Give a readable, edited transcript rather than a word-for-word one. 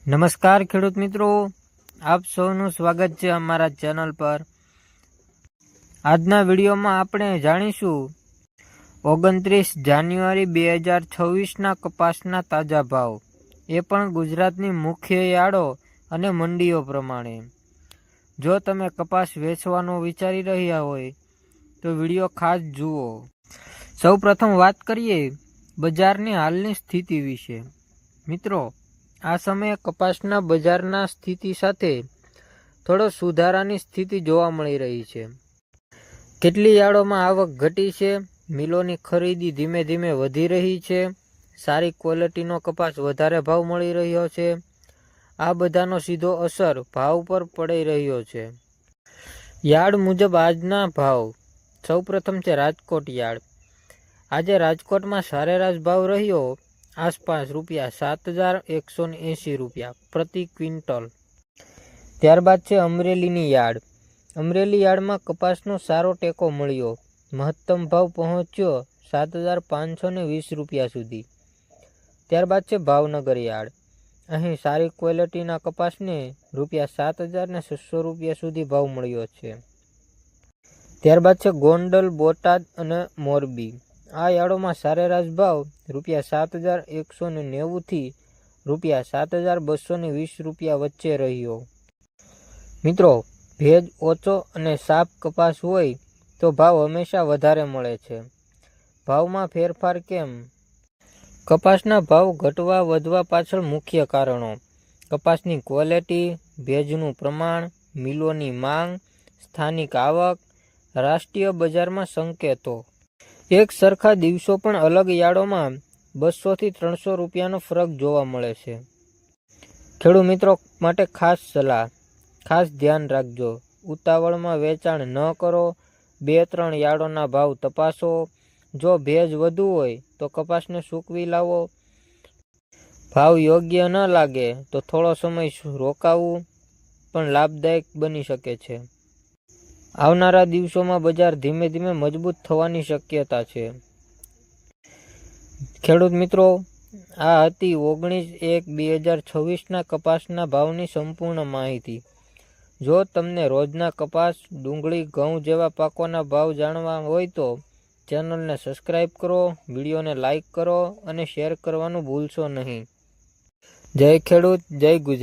નમસ્કાર ખેડૂત મિત્રો, આપ સૌનું સ્વાગત છે અમારા ચેનલ પર। આજના વિડીયોમાં આપણે જાણીશું 29 જાન્યુઆરી 2026ના કપાસના તાજા ભાવ, એ પણ ગુજરાતની મુખ્ય યાર્ડો અને મંડીઓ પ્રમાણે। જો તમે કપાસ વેચવાનો વિચારી રહ્યા હોય તો વિડીયો ખાસ જુઓ। સૌપ્રથમ વાત કરીએ બજારની હાલની સ્થિતિ વિશે। મિત્રો, આ સમયે કપાસના બજારના સ્થિતિ સાથે થોડો સુધારાની સ્થિતિ જોવા મળી રહી છે। કેટલી યાર્ડોમાં આવક ઘટી છે, મિલોની ખરીદી ધીમે ધીમે વધી રહી છે, સારી ક્વોલિટીનો કપાસ વધારે ભાવ મળી રહ્યો છે। આ બધાનો સીધો અસર ભાવ પર પડી રહ્યો છે। યાર્ડ મુજબ આજના ભાવ। સૌપ્રથમ છે રાજકોટ યાર્ડ। આજે રાજકોટમાં સરેરાશ ભાવ રહ્યો આસપાસ ₹7,180 પ્રતિ ક્વિન્ટલ। ત્યારબાદ છે અમરેલીની યાર્ડ। અમરેલી યાર્ડમાં કપાસનો સારો ટેકો મળ્યો, મહત્તમ ભાવ પહોંચ્યો ₹7,520 સુધી। ત્યારબાદ છે ભાવનગર યાર્ડ। અહીં સારી ક્વોલિટીના કપાસને ₹7,600 સુધી ભાવ મળ્યો છે। ત્યારબાદ છે ગોંડલ, બોટાદ અને મોરબી। આ યાર્ડોમાં સરેરાશ ભાવ ₹7,190 થી ₹7,220 વચ્ચે રહ્યો। મિત્રો, ભેજ ઓછો અને સાફ કપાસ હોય તો ભાવ હંમેશા વધારે મળે છે। ભાવમાં ફેરફાર કેમ? કપાસના ભાવ ઘટવા વધવા પાછળ મુખ્ય કારણો: કપાસની ક્વોલિટી, ભેજનું પ્રમાણ, મિલોની માંગ, સ્થાનિક આવક, રાષ્ટ્રીય બજારમાં સંકેતો। એક સરખા દિવસો પણ અલગ યાર્ડોમાં ₹200 થી ₹300નો ફરક જોવા મળે છે। ખેડૂત મિત્રો માટે ખાસ સલાહ: ખાસ ધ્યાન રાખજો, ઉતાવળમાં વેચાણ ન કરો। 2-3 યાર્ડોના ભાવ તપાસો। જો ભેજ વધુ હોય તો કપાસને સૂકવી લાવો। ભાવ યોગ્ય ન લાગે તો થોડો સમય રોકાવું પણ લાભદાયક બની શકે છે। આવનારા દિવસોમાં બજાર ધીમે ધીમે મજબૂત થવાની શક્યતા છે। ખેડૂત મિત્રો, આ હતી 19/1/2026ના કપાસના ભાવની સંપૂર્ણ માહિતી। જો તમને રોજના કપાસ, ડુંગળી, ઘઉં જેવા પાકોના ભાવ જાણવા હોય તો ચેનલને સબસ્ક્રાઇબ કરો, વિડીયોને લાઇક કરો અને શેર કરવાનું ભૂલશો નહીં। જય ખેડૂત, જય ગુજરાત।